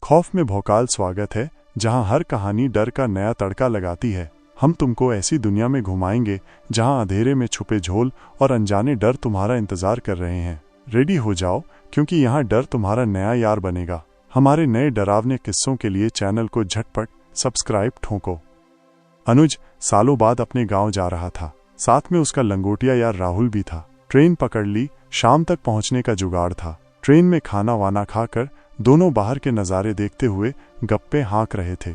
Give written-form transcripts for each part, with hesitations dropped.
खौफ में भौकाल स्वागत है, जहां हर कहानी डर का नया तड़का लगाती है। हम तुमको ऐसी दुनिया में घुमाएंगे जहां अंधेरे में छुपे झोल और अनजाने डर तुम्हारा इंतजार कर रहे हैं। रेडी हो जाओ, क्योंकि यहां डर तुम्हारा नया यार बनेगा। हमारे नए डरावने किस्सों के लिए चैनल को झटपट सब्सक्राइब ठोको। अनुज सालों बाद अपने गांव जा रहा था। साथ में उसका लंगोटिया यार राहुल भी था। ट्रेन पकड़ ली, शाम तक पहुंचने का जुगाड़ था। ट्रेन में खाना वाना खाकर दोनों बाहर के नज़ारे देखते हुए गप्पे हाँक रहे थे।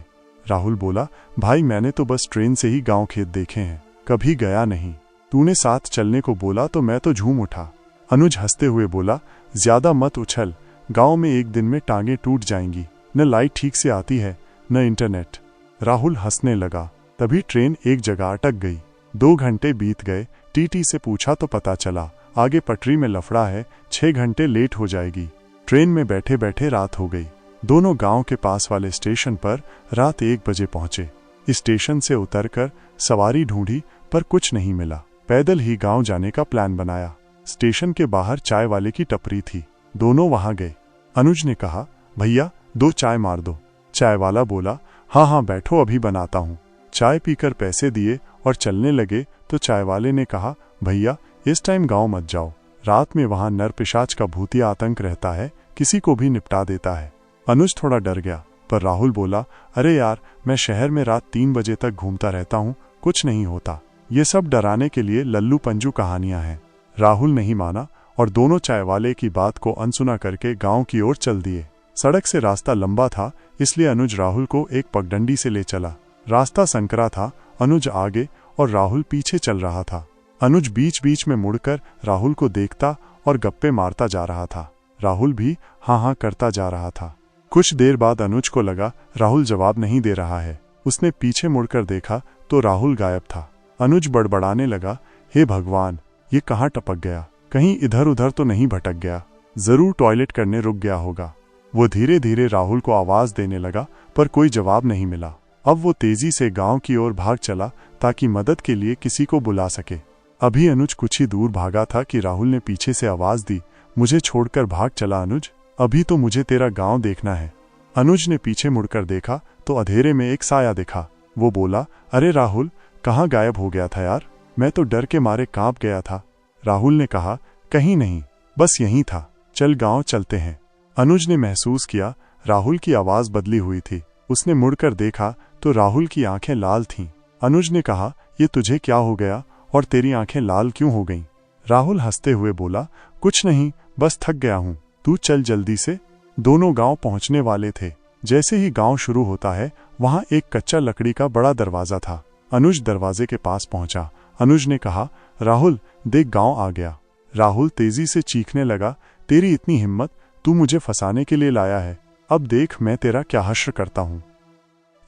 राहुल बोला, भाई मैंने तो बस ट्रेन से ही गांव खेत देखे हैं, कभी गया नहीं। तूने साथ चलने को बोला तो मैं तो झूम उठा। अनुज हंसते हुए बोला, ज्यादा मत उछल, गांव में एक दिन में टांगे टूट जाएंगी। न लाइट ठीक से आती है न इंटरनेट। राहुल हंसने लगा। तभी ट्रेन एक जगह अटक गई। 2 घंटे बीत गए। टीटी से पूछा तो पता चला आगे पटरी में लफड़ा है, 6 घंटे लेट हो जाएगी। ट्रेन में बैठे बैठे रात हो गई। दोनों गांव के पास वाले स्टेशन पर रात 1 बजे पहुंचे। स्टेशन से उतरकर सवारी ढूंढी पर कुछ नहीं मिला। पैदल ही गांव जाने का प्लान बनाया। स्टेशन के बाहर चाय वाले की टपरी थी। दोनों वहां गए। अनुज ने कहा, भैया 2 चाय मार दो। चाय वाला बोला, हाँ बैठो, अभी बनाता हूँ। चाय पीकर पैसे दिए और चलने लगे तो चाय वाले ने कहा, भैया इस टाइम गांव मत जाओ, रात में वहां नर पिशाच का भूतिया आतंक रहता है, किसी को भी निपटा देता है। अनुज थोड़ा डर गया, पर राहुल बोला, अरे यार मैं शहर में रात 3 बजे तक घूमता रहता हूँ, कुछ नहीं होता। ये सब डराने के लिए लल्लू पंजू कहानियां हैं। राहुल नहीं माना और दोनों चाय वाले की बात को अनसुना करके गांव की ओर चल दिए। सड़क से रास्ता लंबा था, इसलिए अनुज राहुल को एक पगडंडी से ले चला। रास्ता संकरा था। अनुज आगे और राहुल पीछे चल रहा था। अनुज बीच बीच में मुड़कर राहुल को देखता और गप्पे मारता जा रहा था। राहुल भी हाँ करता जा रहा था। कुछ देर बाद अनुज को लगा राहुल जवाब नहीं दे रहा है। उसने पीछे मुड़कर देखा तो राहुल गायब था। अनुज बड़बड़ाने लगा, हे भगवान, ये कहाँ टपक गया? कहीं इधर उधर तो नहीं भटक गया? जरूर टॉयलेट करने रुक गया होगा। वो धीरे धीरे राहुल को आवाज देने लगा, पर कोई जवाब नहीं मिला। अब वो तेजी से गांव की ओर भाग चला ताकि मदद के लिए किसी को बुला सके। अभी अनुज कुछ ही दूर भागा था कि राहुल ने पीछे से आवाज दी, मुझे छोड़कर भाग चला अनुज, अभी तो मुझे तेरा गांव देखना है। अनुज ने पीछे मुड़कर देखा तो अंधेरे में एक साया दिखा। वो बोला, अरे राहुल, कहाँ गायब हो गया था यार? मैं तो डर के मारे कांप गया था। राहुल ने कहा, कहीं नहीं, बस यहीं था, चल गांव चलते हैं। अनुज ने महसूस किया राहुल की आवाज बदली हुई थी। उसने मुड़कर देखा तो राहुल की आंखें लाल थीं। अनुज ने कहा, ये तुझे क्या हो गया और तेरी आंखें लाल क्यों हो गईं? राहुल हंसते हुए बोला, कुछ नहीं, बस थक गया हूं, तू चल जल्दी से। दोनों गांव पहुंचने वाले थे। जैसे ही गांव शुरू होता है, वहां एक कच्चा लकड़ी का बड़ा दरवाजा था। अनुज दरवाजे के पास पहुंचा। अनुज ने कहा, राहुल देख, गांव आ गया। राहुल तेजी से चीखने लगा, तेरी इतनी हिम्मत, तू मुझे फंसाने के लिए लाया है, अब देख मैं तेरा क्या हश्र करता हूं।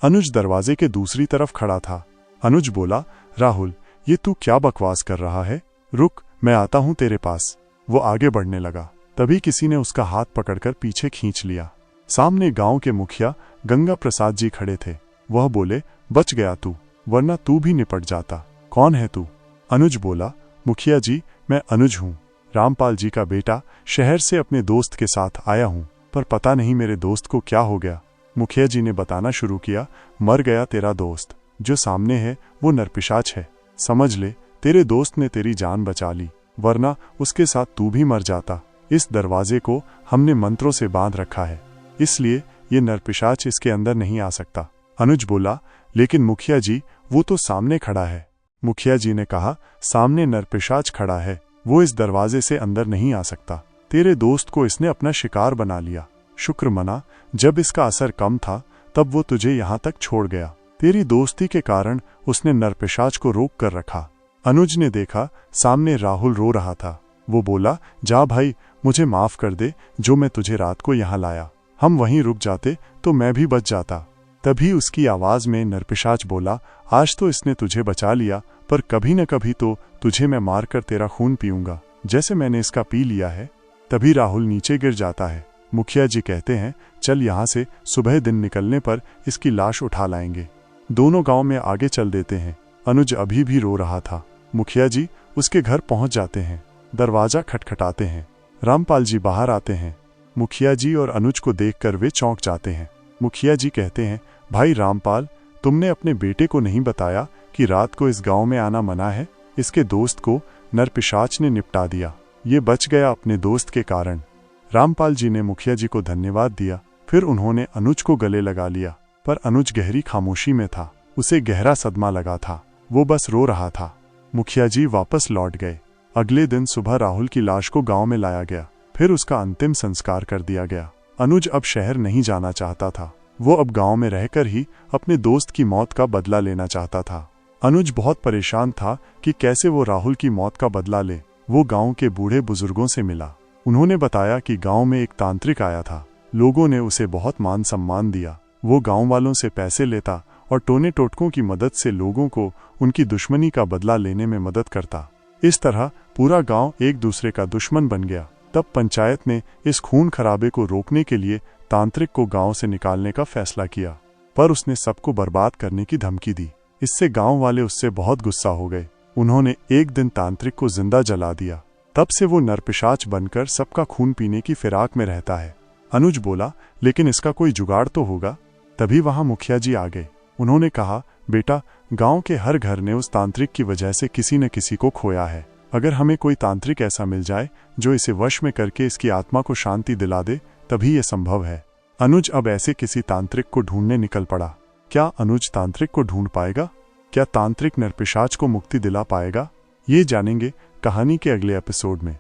अनुज दरवाजे के दूसरी तरफ खड़ा था। अनुज बोला, राहुल ये तू क्या बकवास कर रहा है? रुक, मैं आता हूं तेरे पास। वो आगे बढ़ने लगा। तभी किसी ने उसका हाथ पकड़कर पीछे खींच लिया। सामने गांव के मुखिया गंगा प्रसाद जी खड़े थे। वह बोले, बच गया तू, वरना तू भी निपट जाता। कौन है तू? अनुज बोला, मुखिया जी मैं अनुज हूँ, रामपाल जी का बेटा। शहर से अपने दोस्त के साथ आया हूँ, पर पता नहीं मेरे दोस्त को क्या हो गया। मुखिया जी ने बताना शुरू किया, मर गया तेरा दोस्त, जो सामने है वो नरपिशाच है। समझ ले, तेरे दोस्त ने तेरी जान बचा ली, वरना उसके साथ तू भी मर जाता। इस दरवाजे को हमने मंत्रों से बांध रखा है, इसलिए ये नरपिशाच इसके अंदर नहीं आ सकता। अनुज बोला, लेकिन मुखिया जी वो तो सामने खड़ा है। मुखिया जी ने कहा, सामने नरपिशाच खड़ा है, वो इस दरवाजे से अंदर नहीं आ सकता। तेरे दोस्त को इसने अपना शिकार बना लिया। शुक्र मना, जब इसका असर कम था तब वो तुझे यहाँ तक छोड़ गया। तेरी दोस्ती के कारण उसने नरपिशाच को रोक कर रखा। अनुज ने देखा सामने राहुल रो रहा था। वो बोला, जा भाई, मुझे माफ कर दे, जो मैं तुझे रात को यहाँ लाया। हम वहीं रुक जाते तो मैं भी बच जाता। तभी उसकी आवाज में नरपिशाच बोला, आज तो इसने तुझे बचा लिया, पर कभी न कभी तो तुझे मैं मारकर तेरा खून पीऊंगा, जैसे मैंने इसका पी लिया है। तभी राहुल नीचे गिर जाता है। मुखिया जी कहते हैं, चल यहाँ से, सुबह दिन निकलने पर इसकी लाश उठा लाएंगे। दोनों गांव में आगे चल देते हैं। अनुज अभी भी रो रहा था। मुखिया जी उसके घर पहुंच जाते हैं। दरवाजा खटखटाते हैं। रामपाल जी बाहर आते हैं। मुखिया जी और अनुज को देखकर वे चौंक जाते हैं। मुखिया जी कहते हैं, भाई रामपाल, तुमने अपने बेटे को नहीं बताया कि रात को इस गांव में आना मना है? इसके दोस्त को नरपिशाच ने निपटा दिया। ये बच गया अपने दोस्त के कारण। रामपाल जी ने मुखिया जी को धन्यवाद दिया। फिर उन्होंने अनुज को गले लगा लिया, पर अनुज गहरी खामोशी में था। उसे गहरा सदमा लगा था। वो बस रो रहा था। मुखिया जी वापस लौट गए। अगले दिन सुबह राहुल की लाश को गांव में लाया गया। फिर उसका अंतिम संस्कार कर दिया गया। अनुज अब शहर नहीं जाना चाहता था। वो अब गांव में रहकर ही अपने दोस्त की मौत का बदला लेना चाहता था। अनुज बहुत परेशान था कि कैसे वो राहुल की मौत का बदला ले। वो गांव के बूढ़े बुजुर्गों से मिला। उन्होंने बताया कि गांव में एक तांत्रिक आया था। लोगों ने उसे बहुत मान सम्मान दिया। वो गांव वालों से पैसे लेता और टोने टोटकों की मदद से लोगों को उनकी दुश्मनी का बदला लेने में मदद करता। इस तरह पूरा गांव एक दूसरे का दुश्मन बन गया। तब पंचायत ने इस खून खराबे को रोकने के लिए तांत्रिक को गांव से निकालने का फैसला किया, पर उसने सबको बर्बाद करने की धमकी दी। इससे गांव वाले उससे बहुत गुस्सा हो गए। उन्होंने एक दिन तांत्रिक को जिंदा जला दिया। तब से वो नरपिशाच बनकर सबका खून पीने की फिराक में रहता है। अनुज बोला, लेकिन इसका कोई जुगाड़ तो होगा। तभी वहां मुखिया जी आ गए। उन्होंने कहा, बेटा, गांव के हर घर ने उस तांत्रिक की वजह से किसी न किसी को खोया है। अगर हमें कोई तांत्रिक ऐसा मिल जाए जो इसे वश में करके इसकी आत्मा को शांति दिला दे, तभी ये संभव है। अनुज अब ऐसे किसी तांत्रिक को ढूंढने निकल पड़ा। क्या अनुज तांत्रिक को ढूंढ पाएगा? क्या तांत्रिक नरपिशाच को मुक्ति दिला पाएगा? ये जानेंगे कहानी के अगले एपिसोड में।